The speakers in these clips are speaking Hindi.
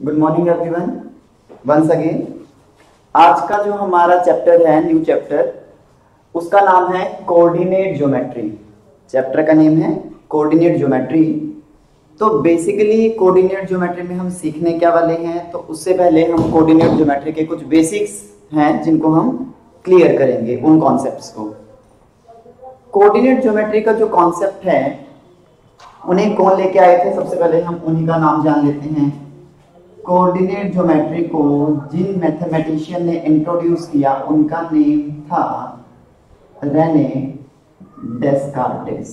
Good morning everyone, once again. आज का जो हमारा चैप्टर है, न्यू चैप्टर, उसका नाम है कोऑर्डिनेट ज्योमेट्री। चैप्टर का नेम है कोऑर्डिनेट ज्योमेट्री। तो बेसिकली कोऑर्डिनेट ज्योमेट्री में हम सीखने क्या वाले हैं, तो उससे पहले हम कोऑर्डिनेट ज्योमेट्री के कुछ बेसिक्स हैं जिनको हम क्लियर करेंगे, उन कॉन्सेप्ट्स को। कोऑर्डिनेट ज्योमेट्री का जो कॉन्सेप्ट है उन्हें कौन लेके आए थे, सबसे पहले हम उन्हीं का नाम जान लेते हैं। कोऑर्डिनेट ज्योमेट्री को जिन मैथमेटिशियन ने इंट्रोड्यूस किया उनका नेम था रेने डेस्कार्टेस।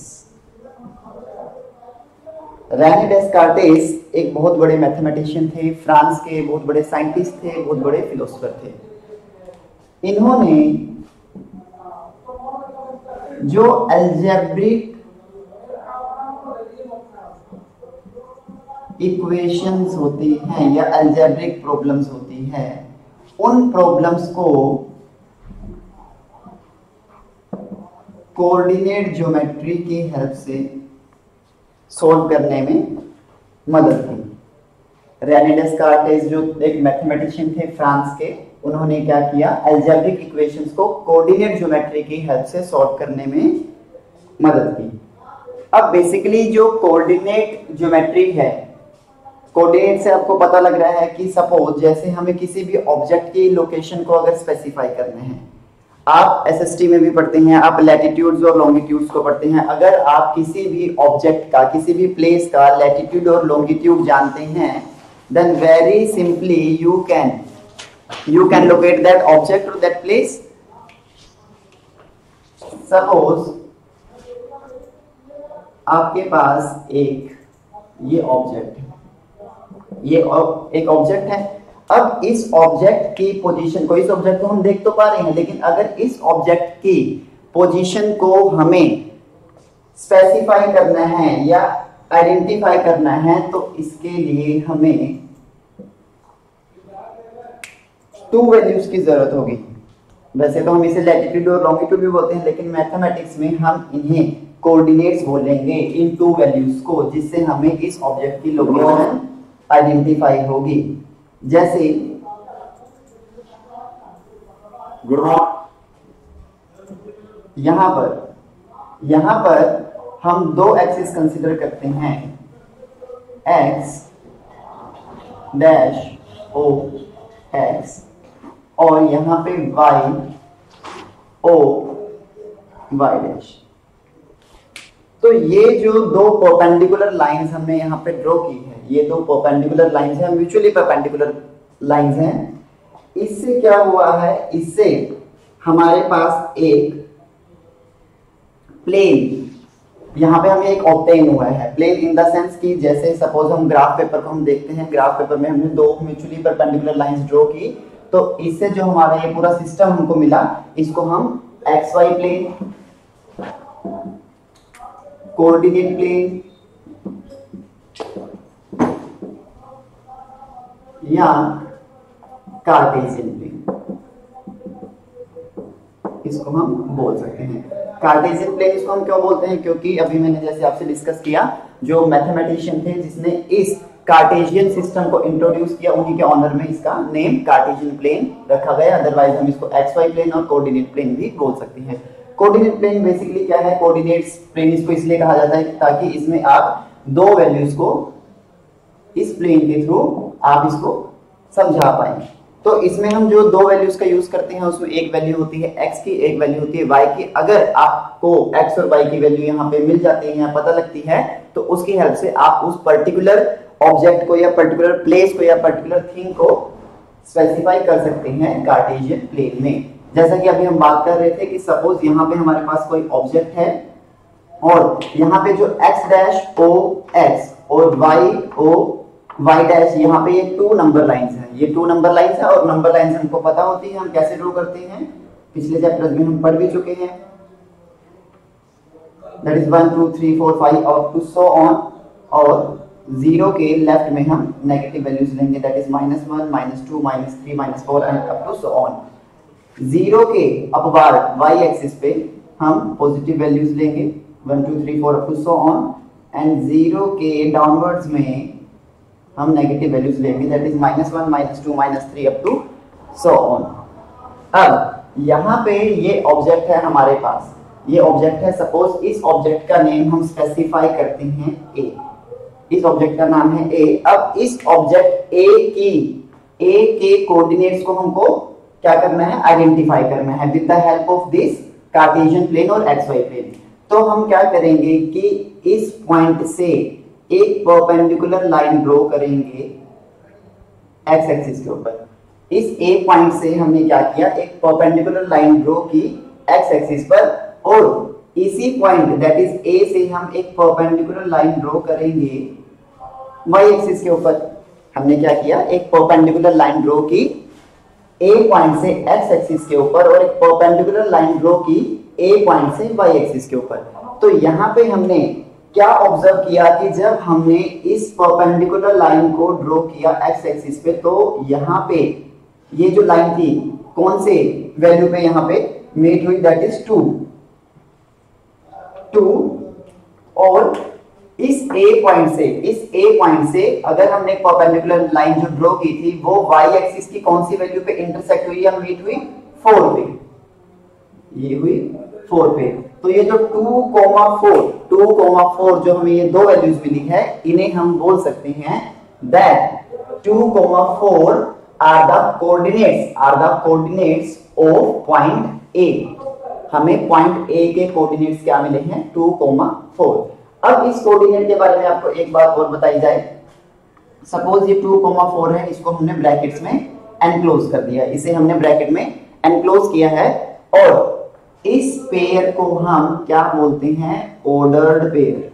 रेने डेस्कार्टेस एक बहुत बड़े मैथमेटिशियन थे, फ्रांस के बहुत बड़े साइंटिस्ट थे, बहुत बड़े फिलोसोफर थे। इन्होंने जो अलजेब्रिक इक्वेशंस होती हैं या अलजेब्रिक प्रॉब्लम्स होती है, उन प्रॉब्लम्स को कोऑर्डिनेट ज्योमेट्री की हेल्प से सॉल्व करने में मदद की। रेने डेस्कार्टेस जो एक मैथमेटिशियन थे फ्रांस के, उन्होंने क्या किया, अलजेब्रिक इक्वेशंस को कोऑर्डिनेट ज्योमेट्री की हेल्प से सॉल्व करने में मदद की। अब बेसिकली जो कोऑर्डिनेट ज्योमेट्री है, कोऑर्डिनेट से आपको पता लग रहा है कि सपोज जैसे हमें किसी भी ऑब्जेक्ट की लोकेशन को अगर स्पेसिफाई करना है, आप एसएसटी में भी पढ़ते हैं, आप लैटिट्यूड्स और लॉन्गिट्यूड्स को पढ़ते हैं। अगर आप किसी भी ऑब्जेक्ट का, किसी भी प्लेस का लैटिट्यूड और लॉन्गिट्यूड जानते हैं, then very simply you can locate that object और दैट प्लेस। सपोज आपके पास ये ऑब्जेक्ट है, ये एक ऑब्जेक्ट है। अब इस ऑब्जेक्ट की पोजीशन को, इस ऑब्जेक्ट को हम देख तो पा रहे हैं, लेकिन अगर इस ऑब्जेक्ट की पोजीशन को हमें स्पेसिफाई करना है या आइडेंटिफाई करना है, तो इसके लिए हमें 2 वैल्यूज की जरूरत होगी। वैसे तो हम इसे लैटिट्यूड और लॉन्गिट्यूड भी बोलते हैं, लेकिन मैथमेटिक्स में हम इन्हें कोऑर्डिनेट्स बोलेंगे, इन 2 वैल्यूज को, जिससे हमें इस ऑब्जेक्ट की लोकेशन आइडेंटिफाई होगी। जैसे यहां पर हम 2 एक्सिस कंसीडर करते हैं, x डैश ओ x और यहां पे y o y डैश। तो ये जो 2 परपेंडिकुलर लाइंस हमने यहाँ पे ड्रॉ की है, ये 2 परपेंडिकुलर लाइंस हैं, म्यूचुअली परपेंडिकुलर लाइंस हैं। इससे क्या हुआ है, इससे हमारे पास एक प्लेन यहाँ पे हमें एक ऑब्टेन हुआ है। प्लेन इन द सेंस कि जैसे सपोज हम ग्राफ पेपर को हम देखते हैं, ग्राफ पेपर में हमने 2 म्यूचुअली परपेंडिकुलर लाइंस ड्रॉ की, तो इससे जो हमारा ये पूरा सिस्टम हमको मिला, इसको हम XY प्लेन, कोऑर्डिनेट प्लेन या कार्टेशियन प्लेन, इसको हम बोल सकते हैं। कार्टेशियन प्लेन इसको हम क्यों बोलते हैं, क्योंकि अभी मैंने जैसे आपसे डिस्कस किया, जो मैथमेटिशियन थे जिसने इस कार्टेशियन सिस्टम को इंट्रोड्यूस किया, उन्हीं के ऑनर में इसका नेम कार्टेशियन प्लेन रखा गया। अदरवाइज हम इसको XY प्लेन और कोऑर्डिनेट प्लेन भी बोल सकते हैं। कोऑर्डिनेट प्लेन बेसिकली क्या है, कोऑर्डिनेट्स प्लेन इसको इसलिए कहा जाता है ताकि इसमें आप 2 वैल्यूज को इस प्लेन के थ्रू आप इसको समझा पाएं। तो इसमें हम जो 2 वैल्यूज का यूज करते हैं, उसमें एक वैल्यू होती है x की, एक वैल्यू होती है y की। अगर आपको x और y की वैल्यू यहाँ पे मिल जाती है या पता लगती है, तो उसकी हेल्प से आप उस पर्टिकुलर ऑब्जेक्ट को या पर्टिकुलर प्लेस को या पर्टिकुलर थिंग को स्पेसिफाई कर सकते हैं कार्टेशियन प्लेन में। जैसा कि अभी हम बात कर रहे थे कि सपोज यहाँ पे हमारे पास कोई ऑब्जेक्ट है और यहाँ पे जो x डैश o x और y o y डैश, यहाँ पे ये 2 नंबर लाइंस हैं, ये 2 नंबर लाइंस है। और नंबर लाइंस हमको पता होती है, हम कैसे ड्रॉ करते हैं, पिछले चैप्टर में हम पढ़ भी चुके हैं। दैट इज 1 2 3 4 5 और टू सो ऑन। और 0 के लेफ्ट में हम नेगेटिव वैल्यूज लेंगे, that is -1 -2 -3 -4 and up to so on. 0 के अपवार्ड y एक्सिस पे हम पॉजिटिव वैल्यूज लेंगे, 1 2 3 4 up to so on, and 0 के डाउनवर्ड्स में हम नेगेटिव वैल्यूज लेंगे, that is -1 -2 -3 up to so on. अब यहाँ पे ये ऑब्जेक्ट है हमारे पास, ये ऑब्जेक्ट है, सपोज इस ऑब्जेक्ट का नेम हम स्पेसिफाई करते हैं ए, इस ऑब्जेक्ट का नाम है ए। अब इस ऑब्जेक्ट ए के कोऑर्डिनेट्स को हमको क्या करना है, आइडेंटिफाई करना है with the help of this Cartesian plane और एक्स वाई प्लेन। तो हम क्या करेंगे कि इस पॉइंट से एक परपेंडिकुलर लाइन ड्रॉ करेंगे एक्स एक्सिस के ऊपर। इस ए पॉइंट से हमने क्या किया, एक परपेंडिकुलर लाइन ड्रॉ की एक्स एक्सिस पर, और इसी पॉइंट दैट इज ए से हम एक परपेंडिकुलर लाइन ड्रॉ करेंगे वाई एक्सिस के ऊपर। हमने क्या किया, एक परपेंडिकुलर लाइन ड्रॉ की ए पॉइंट से एक्स एक्सिस के ऊपर और एक परपेंडिकुलर लाइन ड्रॉ की ए पॉइंट से वाई एक्सिस के ऊपर। तो यहाँ पे हमने क्या ऑब्जर्व किया कि जब हमने इस परपेंडिकुलर लाइन को ड्रॉ किया एक्स एक्सिस पे, तो यहाँ पे ये जो लाइन थी कौन से वैल्यू पे यहाँ पे मीट हुई, दैट इज 2। और इस ए पॉइंट से अगर हमने एक परपेंडिकुलर लाइन जो ड्रॉ की थी वो वाई एक्सिस की कौन सी वैल्यू पे इंटरसेक्ट हुई या मीट हुई, 4 पे, ये हुई 4 पे। तो ये जो 2,4 जो हमें ये दो वैल्यूज मिली है, इन्हें हम बोल सकते हैं that 2,4 are the coordinates of point A. हमें पॉइंट ए के कोऑर्डिनेट्स क्या मिले हैं, 2,4। अब इस कोऑर्डिनेट के बारे में आपको एक बात और बताई जाए। सपोज ये 2,4 है, इसको हमने ब्रैकेट्स में एनक्लोज कर दिया, इसे हमने ब्रैकेट में एनक्लोज किया है, और इस पेयर को हम क्या बोलते हैं, ऑर्डर्ड पेयर।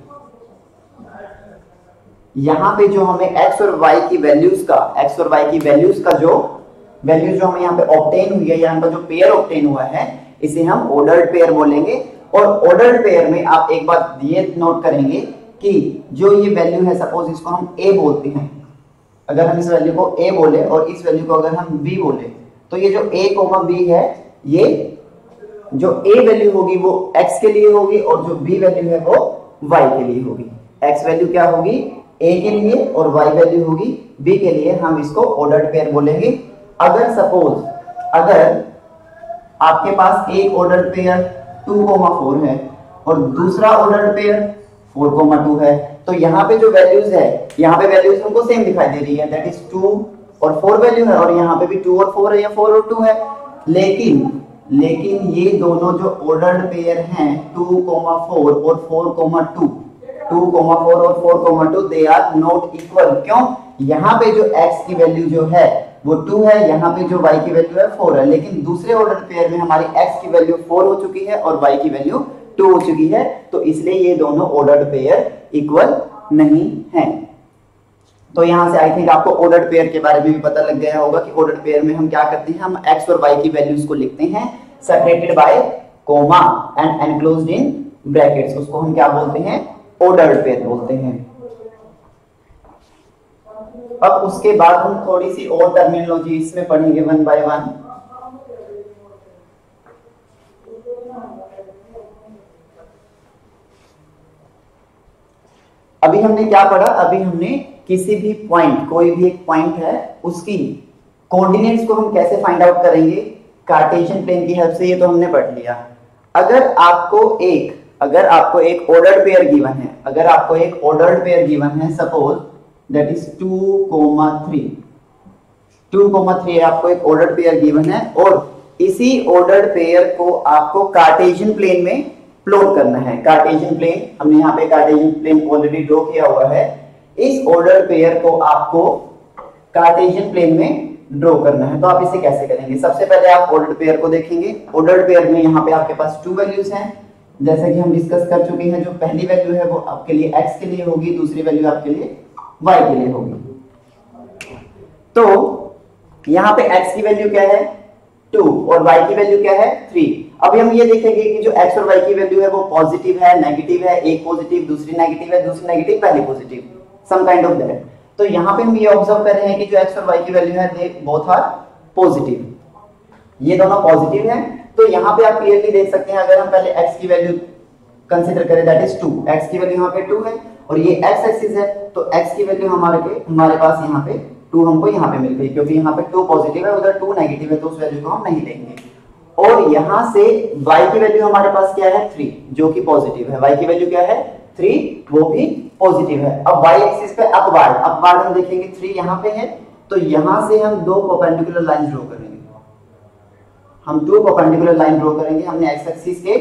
यहां पे जो हमें x और y की वैल्यूज का जो वैल्यूज जो हमें यहाँ पे ऑब्टेन हुई है, यहाँ पर जो पेयर ऑब्टेन हुआ है, इसे हम ऑर्डर्ड पेयर बोलेंगे। और ऑर्डर्ड पेयर में आप एक बात ये नोट करेंगे कि जो ये वैल्यू है, सपोज इसको हम a बोलते हैं, अगर हम इस वैल्यू को a बोले और इस वैल्यू को अगर हम b बोले, तो ये जो a, b है, ये जो a वैल्यू होगी वो x के लिए होगी और जो b वैल्यू है वो y के लिए होगी। x वैल्यू क्या होगी, a के लिए, और y वैल्यू होगी b के लिए। हम इसको ऑर्डर्ड पेयर बोलेंगे। अगर सपोज आपके पास एक ऑर्डर्ड पेयर 2,4 है और दूसरा ऑर्डर्ड पेयर 4,2 है, तो यहाँ पे जो वैल्यूज है, यहाँ पे वैल्यूज हमको सेम दिखाई दे रही है, दैट इज 2 और 4 वैल्यू है, और यहाँ पे भी 2 और 4 है या 4 और 2 है। लेकिन ये दोनों जो ऑर्डर्ड पेयर हैं 2,4 और 4,2, 2,4 और 4,2, दे आर नॉट इक्वल। क्यों? यहाँ पे जो x की वैल्यू जो है वो 2 है, यहाँ पे जो y की वैल्यू है 4 है, लेकिन दूसरे ऑर्डर पेयर में हमारी x की वैल्यू 4 हो चुकी है और y की वैल्यू 2 हो चुकी है, तो इसलिए ये दोनों ऑर्डर्ड पेयर इक्वल नहीं है। तो यहाँ से आई थिंक आपको ऑर्डर्ड पेयर के बारे में भी पता लग गया होगा कि ऑर्डर्ड पेयर में हम क्या करते हैं, हम x और y की वैल्यूज को लिखते हैं separated by comma and enclosed in brackets. उसको हम क्या बोलते हैं, ऑर्डर्ड पेयर बोलते हैं। अब उसके बाद हम थोड़ी सी और टर्मिनोलॉजी इसमें पढ़ेंगे वन बाय वन। अभी हमने क्या पढ़ा, अभी हमने किसी भी पॉइंट, कोई भी एक पॉइंट है, उसकी कोऑर्डिनेट्स को हम कैसे फाइंड आउट करेंगे, कार्टेशियन प्लेन की हेल्प से, ये तो हमने पढ़ लिया। अगर आपको एक ऑर्डर्ड पेयर गिवन है, अगर आपको एक ऑर्डर्ड पेयर गिवन है, सपोज दैट इज 2,3, 2,3 आपको एक ऑर्डर्ड पेयर गिवन है, और इसी ऑर्डर्ड पेयर को आपको कार्टेशियन प्लेन में प्लॉट करना है। कार्टेशियन प्लेन, हमने यहाँ पे कार्टेशियन प्लेन ऑलरेडी ड्रॉ किया हुआ है। इस ऑर्डर्ड पेयर को आपको कार्टेशियन प्लेन में ड्रॉ करना है। तो आप इसे कैसे करेंगे, सबसे पहले आप ऑर्डर्ड पेयर को देखेंगे। ऑर्डर्ड पेयर में यहाँ पे आपके पास 2 वैल्यूज हैं, जैसे कि हम डिस्कस कर चुके हैं। जो पहली वैल्यू है वो आपके लिए x के लिए होगी, दूसरी वैल्यू आपके लिए y के लिए होगी। तो यहाँ पे x की वैल्यू क्या है 2 और y की वैल्यू क्या है 3। अभी हम ये देखेंगे कि जो x और y की वैल्यू है वो पॉजिटिव है, नेगेटिव है, एक पॉजिटिव दूसरी नेगेटिव है, दूसरी नेगेटिव पहली positive, some kind of that. तो यहाँ पे हम ये ऑब्जर्व कर रहे हैं कि जो x और y की वैल्यू है दे बोथ आर पॉजिटिव, ये दोनों पॉजिटिव हैं। तो यहाँ पे आप क्लियरली देख सकते हैं, अगर हम पहले x की वैल्यू कंसीडर करें दैट इज 2, x की वैल्यू यहाँ पे 2 है, और ये x एक्सिस है, तो x की वैल्यू हमारे पास यहाँ पे 2 हमको यहाँ पे मिल गई, क्योंकि यहाँ पे 2 पॉजिटिव है, उधर 2 नेगेटिव है, तो उस वैल्यू को हम नहीं लेंगे। और यहाँ से y की वैल्यू हमारे पास क्या है 3, जो कि पॉजिटिव है। y की वैल्यू क्या है 3, वो भी पॉजिटिव है। अब y एक्सिस पे अपवार्ड हम देखेंगे 3 यहाँ पे है, तो यहाँ से हम 2 परपेंडिकुलर लाइन ड्रॉ करेंगे। हम 2 परपेंडिकुलर लाइन ड्रॉ करेंगे। हमने x एक्सिस के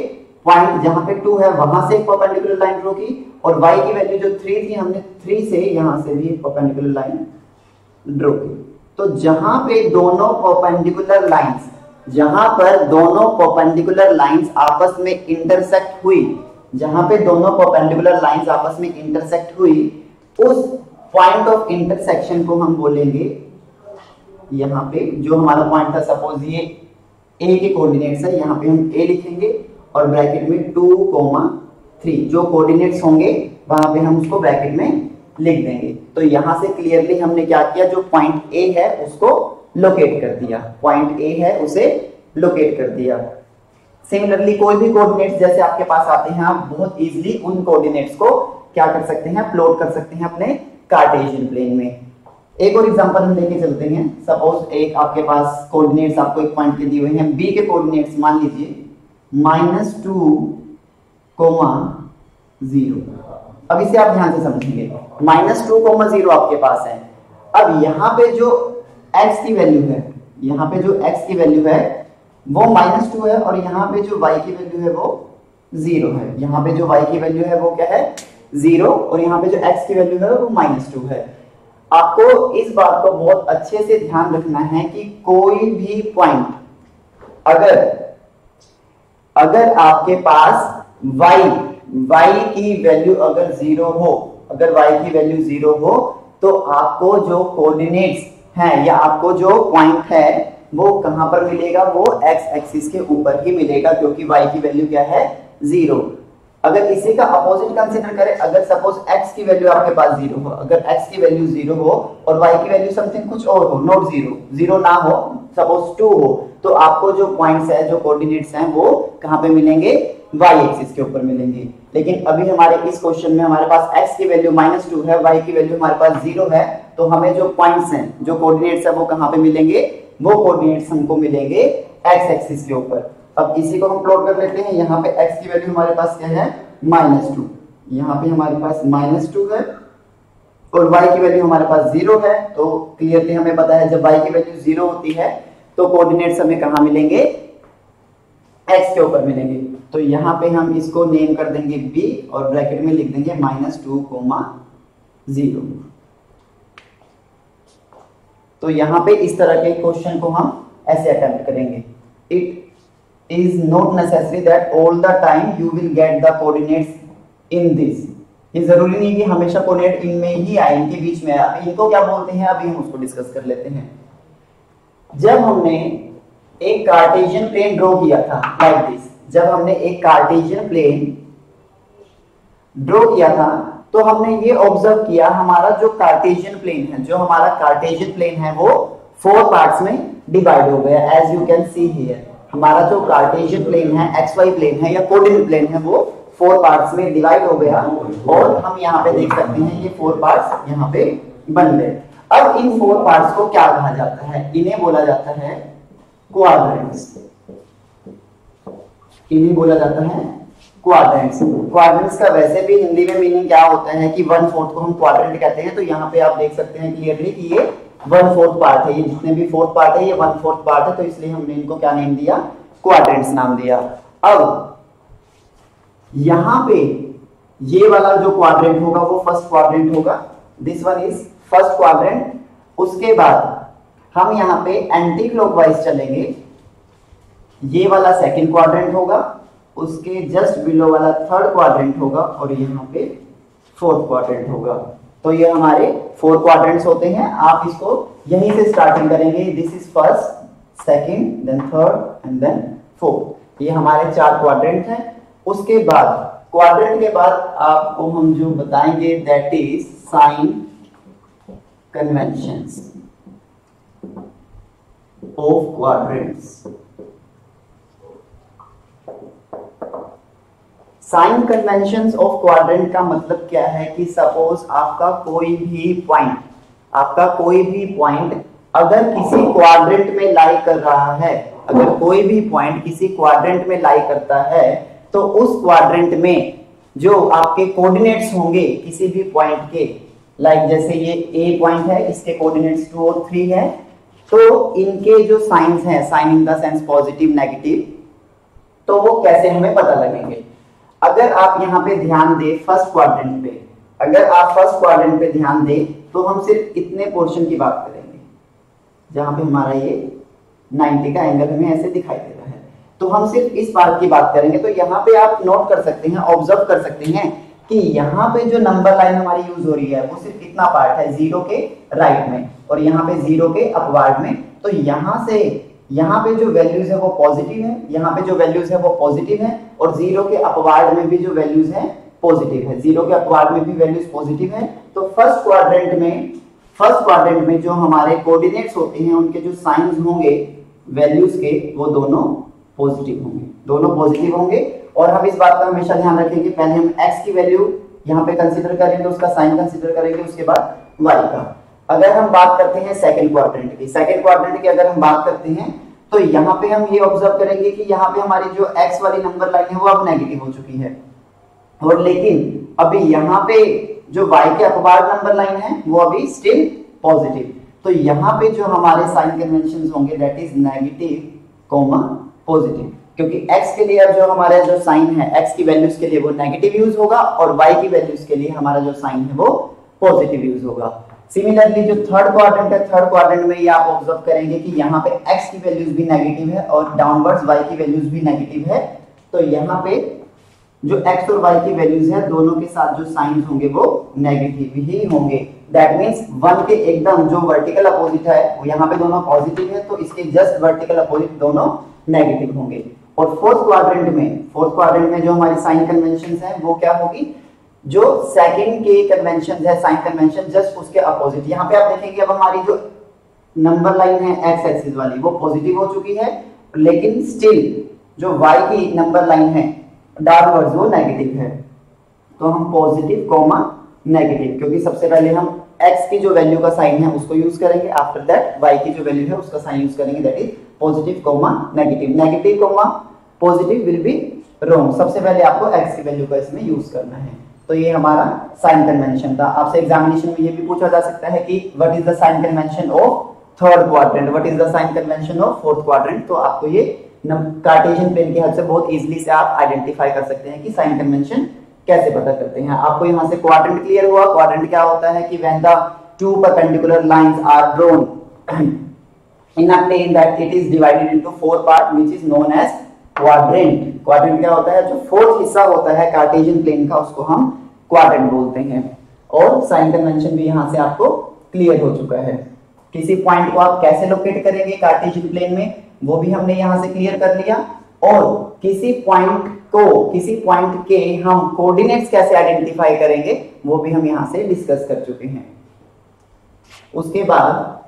पॉइंट जहां पे 2 है वहां से एक परपेंडिकुलर लाइन ड्रॉ की, और y की वैल्यू जो 3 थी हमने 3 से यहां से भी एक परपेंडिकुलर लाइन ड्रॉ की। तो जहां पे दोनों परपेंडिकुलर लाइंस, जहां पर दोनों परपेंडिकुलर लाइंस आपस में इंटरसेक्ट हुई, जहां पे दोनों परपेंडिकुलर लाइंस आपस में इंटरसेक्ट हुई, उस पॉइंट ऑफ इंटरसेक्शन को हम बोलेंगे, यहाँ पे जो हमारा पॉइंट था, सपोज ये a के कोऑर्डिनेट्स है, यहाँ पे हम a लिखेंगे और ब्रैकेट में 2,3 जो कोऑर्डिनेट्स होंगे वहां पे हम उसको ब्रैकेट में लिख देंगे। तो यहां से क्लियरली हमने क्या किया, जो पॉइंट a है उसको लोकेट कर दिया, पॉइंट a है उसे लोकेट कर दिया। सिमिलरली कोई भी कोऑर्डिनेट्स जैसे आपके पास आते हैं, आप बहुत इजीली उन कोऑर्डिनेट्स को क्या कर सकते हैं, प्लॉट कर सकते हैं अपने कार्टेशियन प्लेन में। एक और एग्जांपल हम लेके चलते हैं। सपोज एक आपके पास कोऑर्डिनेट्स आपको एक पॉइंट के दिए हुए हैं, b के कोऑर्डिनेट्स मान लीजिए -2,0। अब इसे आप ध्यान से समझेंगे, -2,0 आपके पास है। अब यहाँ पे जो x की वैल्यू है, यहाँ पे जो x की वैल्यू है वो -2 है, और यहाँ पे जो y की वैल्यू है वो 0 है। यहाँ पे जो y की वैल्यू है वो क्या है 0, और यहाँ पे जो x की वैल्यू है वो -2 है। आपको इस बात को बहुत अच्छे से ध्यान रखना है कि कोई भी पॉइंट अगर आपके पास y की वैल्यू अगर 0 हो, अगर y की वैल्यू 0 हो, तो आपको जो कोऑर्डिनेट्स हैं या आपको जो पॉइंट है वो कहां पर मिलेगा, वो x एक्सिस के ऊपर ही मिलेगा, क्योंकि y की वैल्यू क्या है 0। अगर इसी का अपोजिट कंसीडर करें, अगर सपोज x की वैल्यू आपके पास 0 हो, अगर x की वैल्यू 0 हो और y की वैल्यू समथिंग कुछ और हो, नॉट 0 ना हो, सपोज 2 हो, तो आपको जो पॉइंट्स है, जो कोऑर्डिनेट्स हैं वो कहां पे मिलेंगे, y एक्सिस के ऊपर मिलेंगे। लेकिन अभी हमारे इस क्वेश्चन में हमारे पास x की वैल्यू -2 है, y की वैल्यू हमारे पास 0 है, तो हमें जो पॉइंट्स हैं, जो कोऑर्डिनेट्स है वो कहां पे मिलेंगे, वो कोऑर्डिनेट्स हमको मिलेंगे x एक्सिस के ऊपर। अब इसी को हम प्लॉट कर लेते हैं। यहाँ पे x की वैल्यू हमारे पास क्या है -2, यहाँ पे हमारे पास -2 है, और y की वैल्यू हमारे पास 0 है। तो क्लियरली हमें पता है जब y की वैल्यू 0 होती है तो कोऑर्डिनेट्स हमें कहां मिलेंगे, x के ऊपर मिलेंगे। तो यहाँ पे हम इसको नेम कर देंगे b और ब्रैकेट में लिख देंगे -2,0। तो यहाँ पे इस तरह के क्वेश्चन को हम ऐसे अटेम्प्ट करेंगे। It is not necessary that all the time you will get the coordinates in this। ये जरूरी नहीं कि हमेशा कोऑर्डिनेट इनमें ही आए, इनके बीच में आए। इनको क्या बोलते हैं अभी हम उसको डिस्कस कर लेते हैं। जब हमने एक कार्टेशियन प्लेन ड्रॉ किया था लाइक दिस, जब हमने एक कार्टेशियन प्लेन ड्रॉ किया था तो हमने ये ऑब्जर्व किया, हमारा जो कार्टेशियन प्लेन है, जो हमारा कार्टेशियन प्लेन है वो 4 पार्ट्स में डिवाइड हो गया। As you can see here, हमारा जो कार्टेशियन प्लेन है, XY प्लेन है या कोऑर्डिनेट प्लेन है, वो 4 पार्ट्स में डिवाइड हो गया, और हम यहाँ पे देख सकते हैं ये 4 पार्ट्स यहाँ पे बन गए। अब इन 4 पार्ट्स को क्या कहा जाता है, इन्हें बोला जाता है क्वाड्रेंट्स। इन्हें बोला जाता है क्वाड्रेंट्स। क्वाड्रेंट्स का वैसे भी हिंदी में मीनिंग क्या होता है कि 1/4 को हम क्वाड्रेंट कहते हैं। तो यहाँ पे आप देख सकते हैं क्लियरली कि ये 1/4 पार्ट है, ये जितने भी 4th पार्ट है ये 1/4 पार्ट है, तो इसलिए हमने इनको क्या नेम दिया, क्वाड्रेंट्स नाम दिया। अब यहां पे ये वाला जो क्वाड्रेंट होगा वो फर्स्ट क्वाड्रेंट होगा, this one is first quadrant. उसके बाद हम यहाँ पे एंटी क्लॉकवाइज चलेंगे, ये वाला सेकंड क्वाड्रेंट होगा, उसके जस्ट बिलो वाला थर्ड क्वाड्रेंट होगा, और यहाँ पे 4th क्वाड्रेंट होगा। तो ये हमारे 4 क्वाड्रेंट्स होते हैं। आप इसको यहीं से स्टार्टिंग करेंगे, this is first, second, then third and then fourth. ये हमारे 4 क्वाड्रेंट हैं। उसके बाद क्वाड्रेंट के बाद आपको हम जो बताएंगे that is sign conventions of quadrants. Sign conventions of quadrant का मतलब क्या है कि सपोज आपका कोई भी पॉइंट अगर किसी क्वाड्रेंट में लाई कर रहा है, अगर कोई भी पॉइंट किसी क्वाड्रेंट में लाई करता है, तो उस क्वाड्रेंट में जो आपके कोऑर्डिनेट्स होंगे किसी भी पॉइंट के, लाइक जैसे ये ए पॉइंट है, इसके कोऑर्डिनेट्स 2 और 3 है, तो इनके जो साइंस हैं, sign in the sense positive negative, तो वो कैसे हमें पता लगेंगे। अगर आप यहाँ पे ध्यान दें फर्स्ट क्वाड्रेंट पे, अगर आप फर्स्ट क्वाड्रेंट पे ध्यान दें तो हम सिर्फ इतने पोर्शन की बात करेंगे जहां पे हमारा ये 90 का एंगल हमें ऐसे दिखाई दे रहा है, तो हम सिर्फ इस पार्ट की बात करेंगे। तो यहाँ पे आप नोट कर सकते हैं, ऑब्जर्व कर सकते हैं कि यहाँ पे जो नंबर लाइन हमारी यूज हो रही है वो सिर्फ कितना पार्ट है, 0 के राइट में और यहाँ पे 0 के अपवार्ड में। तो यहाँ से यहाँ पे जो वैल्यूज है वो पॉजिटिव है, यहाँ पे जो वैल्यूज है वो पॉजिटिव है, और 0 के अपवार्ड में भी जो वैल्यूज है पॉजिटिव है, 0 के अपवार्ड में भी वैल्यूज पॉजिटिव है। तो फर्स्ट क्वाड्रेंट में जो हमारे कोऑर्डिनेट्स होते हैं उनके जो साइंस होंगे वैल्यूज के, वो दोनों पॉजिटिव होंगे। और हम इस बात का हमेशा ध्यान रखेंगे, पहले हम x की वैल्यू यहाँ पे कंसीडर करेंगे, उसका साइन कंसीडर करेंगे, उसके बाद y का। अगर हम बात करते हैं सेकंड क्वाड्रेंट की अगर हम बात करते हैं तो यहाँ पे हम ये ऑब्जर्व करेंगे कि यहाँ पे हमारी जो x वाली नंबर लाइन है वो अब नेगेटिव हो चुकी है, और लेकिन अभी यहाँ पे जो y के अपवार्ड नंबर लाइन है वो अभी स्टिल पॉजिटिव। तो यहाँ पे जो हमारे साइन कन्वेंशंस होंगे that is negative comma positive, क्योंकि x के लिए अब जो हमारा जो साइन है x की वैल्यूज के लिए वो नेगेटिव यूज होगा और y की वैल्यूज के लिए हमारा जो साइन है वो पॉजिटिव यूज होगा। सिमिलरली जो थर्ड क्वाड्रेंट में ये आप ऑब्जर्व करेंगे कि यहाँ पे x की वैल्यूज भी नेगेटिव है और डाउनवर्ड्स y की वैल्यूज भी नेगेटिव है। तो यहाँ पे जो x और y की वैल्यूज है दोनों के साथ जो साइंस होंगे वो नेगेटिव ही होंगे। दैट मींस 1 के एकदम जो वर्टिकल अपोजिट है वो यहाँ पे दोनों पॉजिटिव है, तो इसके जस्ट वर्टिकल अपोजिट दोनों नेगेटिव होंगे। और फोर्थ क्वाड्रेंट में जो हमारी साइन कन्वेंशंस है वो क्या होगी, जो सेकंड के कन्वेंशन है साइन कन्वेंशन जस्ट उसके अपोजिट। यहाँ पे आप देखेंगे अब हमारी जो नंबर लाइन है एक्स एक्सिस वाली वो पॉजिटिव हो चुकी है, लेकिन स्टिल जो y की नंबर लाइन है डाउनवर्ड्स वो नेगेटिव है। तो हम पॉजिटिव कॉमा नेगेटिव, क्योंकि सबसे पहले हम x की जो वैल्यू का साइन है उसको यूज करेंगे, आफ्टर दैट y की जो वैल्यू है उसका साइन यूज करेंगे, that is positive comma negative comma positive will be wrong. सबसे पहले आपको x की वैल्यू का इसमें यूज करना है। तो ये हमारा साइन कन्वेंशन था। आपसे एग्जामिनेशन में ये भी पूछा जा सकता है कि what is the sign convention of third quadrant, what is the sign convention of fourth quadrant. तो आपको ये कार्टेशियन प्लेन की हेल्प से बहुत इजीली से आप आइडेंटिफाई कर सकते हैं कि साइन कन्वेंशन कैसे पता करते हैं। आपको यहाँ से क्वाड्रेंट क्लियर हुआ। क्वाड्रेंट क्या होता है कि when the two perpendicular lines are drawn in a plane that it is divided into 4 parts which is known as quadrant। Quadrant क्या होता है, जो फोर्थ हिस्सा होता है कार्टेशियन प्लेन का उसको हम क्वाड्रेंट बोलते हैं। और साइन कन्वेंशन भी यहाँ से आपको क्लियर हो चुका है। किसी पॉइंट को आप कैसे लोकेट करेंगे कार्टेशियन प्लेन में वो भी हमने यहाँ से क्लियर कर लिया, और किसी पॉइंट के हम कोऑर्डिनेट्स कैसे आइडेंटिफाई करेंगे वो भी हम यहाँ से डिस्कस कर चुके हैं। उसके बाद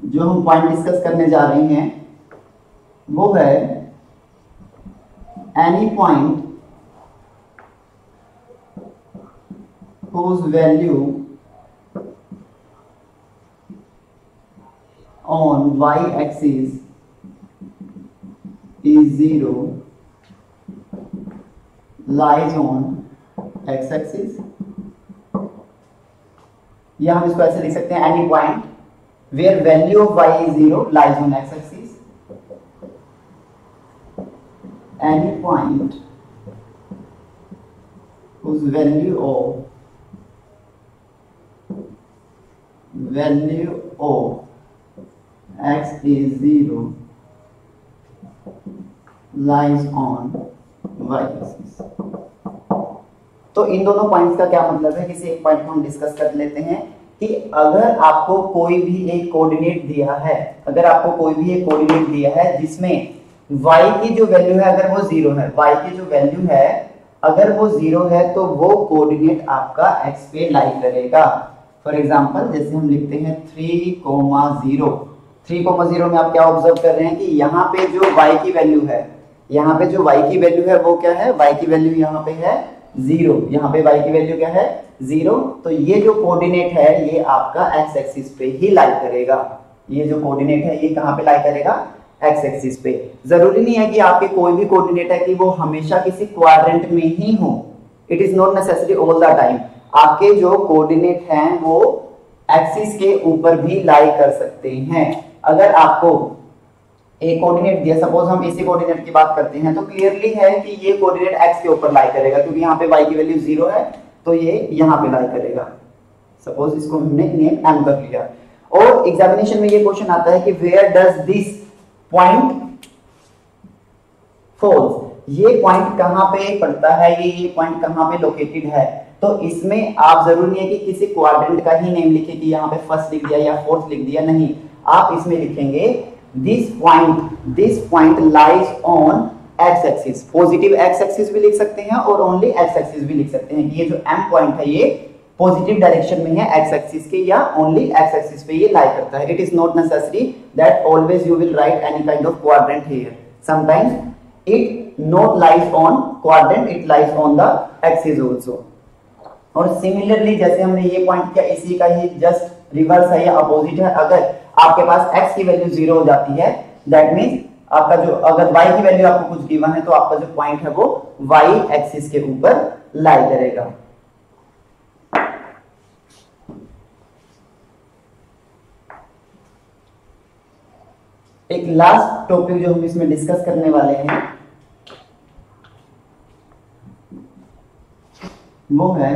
जो हम पॉइंट डिस्कस करने जा रहे हैं वो है any point whose value on y-axis is 0 lies on x-axis, या हम इसको ऐसे लिख सकते हैं any point where value of y is 0 lies on x-axis, any point whose value of x is 0 lies on y-axis। तो इन दोनों पॉइंट्स का क्या मतलब है, किसी एक पॉइंट को हम डिस्कस कर लेते हैं कि अगर आपको कोई भी एक कोऑर्डिनेट दिया है, जिसमें y की जो वैल्यू है अगर वो 0 है, y की जो वैल्यू है अगर वो 0 है तो वो कोऑर्डिनेट आपका x पे लाई करेगा। फॉर एग्जांपल जैसे हम लिखते हैं 3,0। 3,0 में आप क्या ऑब्जर्व कर रहे हैं कि यहाँ पे जो y की वैल्यू है, यहाँ पे जो y की वैल्यू है वो क्या है, y की वैल्यू यहाँ पे है 0। यहाँ पे y की वैल्यू क्या है 0। तो ये जो कोऑर्डिनेट है ये आपका x एक्सिस पे ही लाई करेगा। ये जो कोऑर्डिनेट है ये कहाँ पे लाई करेगा, x एक्सिस पे। जरूरी नहीं है कि आपके कोई भी कोऑर्डिनेट है कि वो हमेशा किसी क्वाड्रेंट में ही हो। It is not necessary all the time. आपके जो कोऑर्डिनेट हैं वो एक्सिस के ऊपर भी लाई कर सकते हैं। अगर आपको एक कोऑर्डिनेट दिया, सपोज हम इसी कोऑर्डिनेट की बात करते हैं, तो क्लियरली है कि ये कोऑर्डिनेट x के ऊपर लाई करेगा क्योंकि यहाँ पे y की वैल्यू 0 है, तो ये यहाँ पे लाई करेगा। सपोज इसको हमने नेम m कर लिया। और एग्जामिनेशन में ये क्वेश्चन आता है कि where does this point falls, ये पॉइंट कहां पे पड़ता है, ये पॉइंट कहां पे लोकेटेड है। तो इसमें आप जरूरी नहीं है कि किसी क्वाड्रेंट का ही नेम लिखे कि यहाँ पे फर्स्ट लिख दिया या फोर्थ लिख दिया, नहीं, आप इसमें लिखेंगे this point lies on x axis. Positive x axis भी लिख सकते हैं और ओनली एक्स एक्सिस भी लिख सकते हैं कि ये जो m पॉइंट है ये पॉजिटिव डायरेक्शन में है एक्स एक्सिस के, या ओनली एक्स एक्सिस पे ये लाई करता है। It is not necessary that always you will write any kind of quadrant here. Sometimes it not lies on quadrant, it lies on the axis also. और सिमिलरली जैसे हमने ये पॉइंट किया, इसी का ही जस्ट रिवर्स है या अपोजिट है। अगर आपके पास x की वैल्यू 0 हो जाती है, दैट मींस आपका जो, अगर y की वैल्यू आपको कुछ गिवन है तो आपका जो पॉइंट है वो y एक्सिस के ऊपर लाई करेगा। एक लास्ट टॉपिक जो हम इसमें डिस्कस करने वाले हैं वो है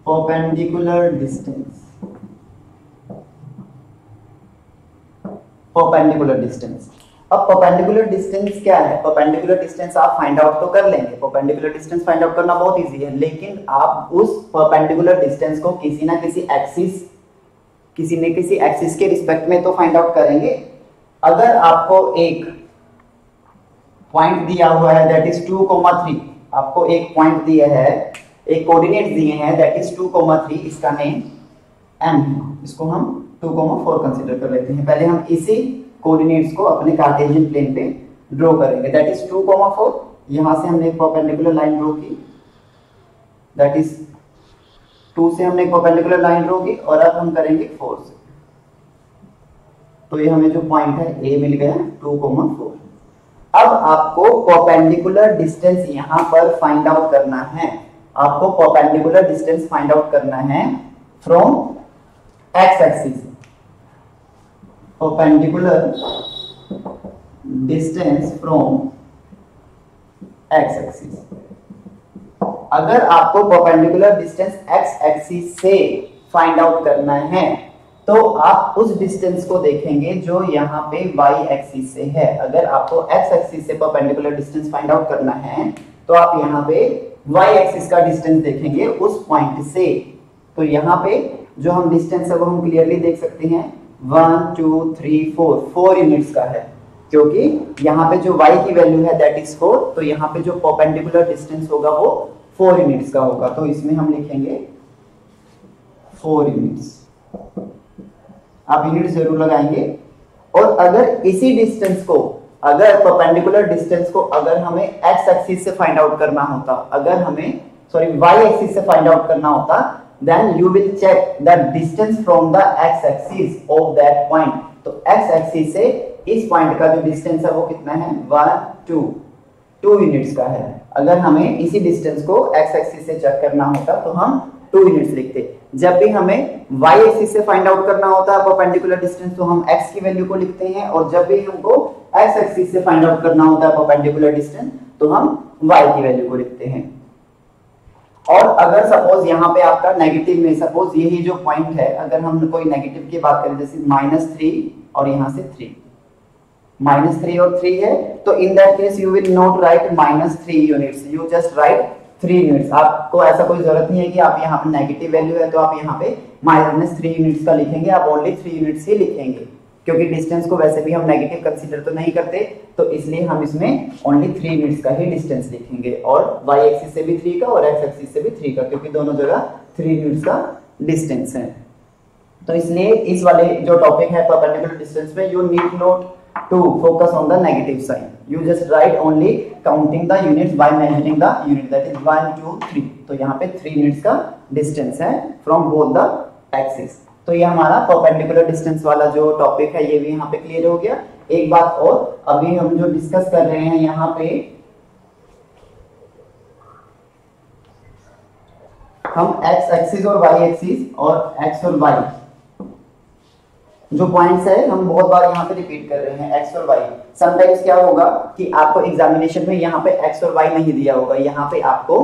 परपेंडिकुलर डिस्टेंस। परपेंडिकुलर डिस्टेंस, अब परपेंडिकुलर डिस्टेंस क्या है? परपेंडिकुलर डिस्टेंस आप फाइंड आउट तो कर लेंगे, परपेंडिकुलर डिस्टेंस फाइंड आउट करना बहुत इजी है, लेकिन आप उस परपेंडिकुलर डिस्टेंस को किसी ना किसी एक्सिस के रिस्पेक्ट में तो फाइंड आउट करेंगे। अगर आपको एक पॉइंट दिया हुआ है दैट इज 2,3, आपको एक पॉइंट दिया है, एक कोऑर्डिनेट दिए हैं दैट इज 2,3, इसका नेम m है, इसको हम 2,4 कंसीडर कर लेते हैं। पहले हम इसी कोऑर्डिनेट्स को अपने कार्टेशियन प्लेन पे ड्रॉ करेंगे। दैट इज 2,4, यहां से हमने एक परपेंडिकुलर लाइन ड्रॉ की, दैट इज 2 से हमने एक परपेंडिकुलर लाइन ड्रॉ की, और अब हम करेंगे 4 से। तो ये हमें जो पॉइंट है a मिल गया 2,4। अब आपको परपेंडिकुलर डिस्टेंस यहां पर फाइंड आउट करना है। आपको परपेंडिकुलर डिस्टेंस फाइंड आउट करना है from x axis. Perpendicular distance from x axis. अगर आपको परपेंडिकुलर डिस्टेंस x एक्सिस से फाइंड आउट करना है तो आप उस डिस्टेंस को देखेंगे जो यहाँ पे y एक्सिस से है। अगर आपको x एक्सिस से परपेंडिकुलर डिस्टेंस फाइंड आउट करना है तो आप यहाँ पे y एक्सिस का डिस्टेंस देखेंगे उस पॉइंट से। तो यहाँ पे जो हम डिस्टेंस है वो हम क्लियरली देख सकते हैं 1 2 3 4 यूनिट्स का है, क्योंकि यहाँ पे जो y की वैल्यू है दैट इज 4, तो यहाँ पे जो परपेंडिकुलर डिस्टेंस होगा वो 4 यूनिट्स का होगा। तो इसमें हम लिखेंगे 4 यूनिट्स, आप यूनिट जरूर लगाएंगे। और अगर इसी डिस्टेंस को, अगर परपेंडिकुलर डिस्टेंस को अगर हमें x एक्सिस से फाइंड आउट करना होता, अगर हमें y एक्सिस से फाइंड आउट करना होता, then you will check the distance from the x axis of that point। तो x एक्सिस से इस पॉइंट का जो डिस्टेंस है वो कितना है 1 2 यूनिट्स का है। अगर हमें इसी डिस्टेंस को x एक्सिस से चेक करना होता तो हम 2 यूनिट्स लिखते। जब भी हमें y एक्सिस से फाइंड आउट करना होता है परपेंडिकुलर डिस्टेंस तो हम x की वैल्यू को लिखते हैं, और जब भी हमको x एक्सिस से फाइंड आउट करना होता है परपेंडिकुलर डिस्टेंस तो हम y की वैल्यू को लिखते हैं। और अगर सपोज यहाँ पे आपका नेगेटिव में, सपोज यही जो पॉइंट है, अगर हम कोई नेगेटिव की बात करें जैसे -3 और यहाँ से 3, -3 और 3 है, तो in that case you will not right -3 units, you just right 3 units. आपको ऐसा कोई जरूरत नहीं है कि आप यहाँ पे नेगेटिव वैल्यू है तो आप यहाँ पे -3 यूनिट्स का लिखेंगे, आप ओनली 3 यूनिट्स ही लिखेंगे, क्योंकि डिस्टेंस को वैसे भी हम नेगेटिव कंसीडर तो नहीं करते, तो इसलिए हम इसमें ओनली 3 यूनिट्स का ही डिस्टेंस लिखेंगे, और y एक्सिस से भी 3 का और x एक्सिस से भी 3 का, क्योंकि दोनों जगह 3 यूनिट्स का डिस्टेंस है। तो इसलिए इस वाले जो टॉपिक है परपेंडिकुलर डिस्टेंस में, you need not to focus on the negative sign, you just write only counting the units by measuring the unit, that is 1 2 3। तो यहाँ पे 3 यूनिट्स का डिस्टेंस है फ्रॉम बोथ द एक्सिस। तो ये हमारा परपेंडिकुलर डिस्टेंस वाला जो टॉपिक है ये भी यहाँ पे क्लियर हो गया। एक बात और, अभी हम जो डिस्कस कर रहे हैं यहाँ पे, हम x एक्सिस और y एक्सिस और x और y जो पॉइंट्स है हम बहुत बार यहाँ पे रिपीट कर रहे हैं, x और y। समटाइम्स क्या होगा कि आपको एग्जामिनेशन में यहाँ पे x और y नहीं दिया होगा, यहाँ पे आपको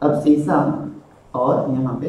अब्सीसा और यहाँ पे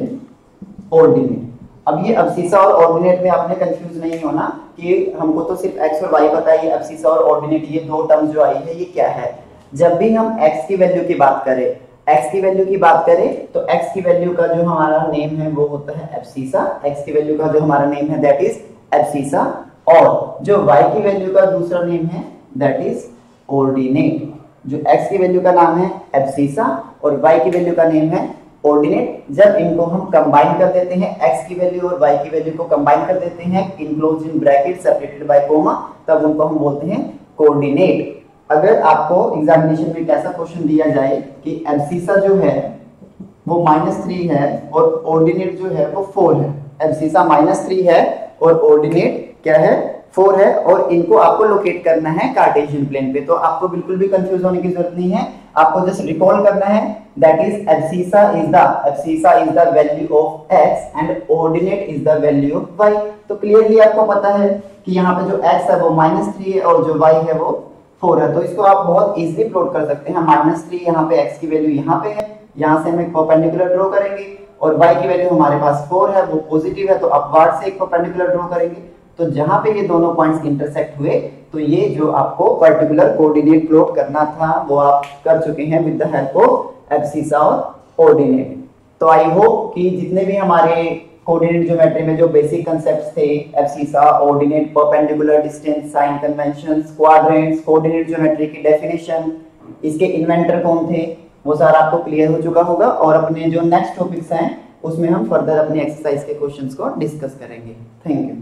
ऑर्डिनेट। अब ये अब्सीसा और ऑर्डिनेट में आपने कंफ्यूज नहीं होना कि हमको तो सिर्फ x और y पता है, ये अब्सीसा और ऑर्डिनेट ये दो टर्म्स जो आई है ये क्या है। जब भी हम x की वैल्यू की बात करें, x की वैल्यू की बात करें तो x की वैल्यू का जो हमारा नेम है वो होता है एब्सीसा, x की वैल्यू का जो हमारा नेम है दैट इज एब्सीसा, और जो y की वैल्यू का दूसरा नेम है दैट इज ऑर्डिनेट। जो x की वैल्यू का नाम है एब्सीसा और y की वैल्यू का नेम है ऑर्डिनेट। जब इनको हम कंबाइन कर देते हैं, x की वैल्यू और y की वैल्यू को कंबाइन कर देते हैं enclose in bracket separated by comma, तब उनको हम बोलते हैं कोऑर्डिनेट। अगर आपको एग्जामिनेशन में कैसा क्वेश्चन दिया जाए कि एब्सीसा जो है वो -3 है और ऑर्डिनेट जो है वो 4 है, एब्सीसा -3 है और ऑर्डिनेट क्या है 4 है, और इनको आपको लोकेट करना है कार्टेशियन प्लेन पे, तो आपको बिल्कुल भी कंफ्यूज होने की जरूरत नहीं है। आपको जस्ट रिकॉल करना है that is abscissa is the value of x and ordinate is the value of y। तो क्लियरली आपको पता है कि यहाँ पे जो x है वो -3 है और जो y है वो 4 है, तो इसको आप बहुत इजीली प्लॉट कर सकते हैं। -3 यहाँ पे x की वैल्यू यहाँ पे है, यहाँ से हम एक परपेंडिकुलर ड्रॉ करेंगे, और y की वैल्यू हमारे पास 4 है वो पॉजिटिव है, तो अपवर्ड से एक परपेंडिकुलर ड्रॉ करेंगे। तो जहां पे ये दोनों पॉइंट्स इंटरसेक्ट हुए तो ये जो आपको पर्टिकुलर कोऑर्डिनेट प्लॉट करना था वो आप कर चुके हैं with the help of abscissa और ऑर्डिनेट। तो आई होप कि जितने भी हमारे कोऑर्डिनेट ज्योमेट्री में जो बेसिक कांसेप्ट्स थे, abscissa, ordinate, perpendicular distance, sign conventions, quadrants, coordinate geometry की डेफिनेशन, इसके इन्वेंटर कौन थे, वो सारा आपको क्लियर हो चुका होगा। और अपने जो नेक्स्ट टॉपिक्स हैं उसमें हम फर्दर अपनी एक्सरसाइज के क्वेश्चंस को डिस्कस करेंगे। Thank you.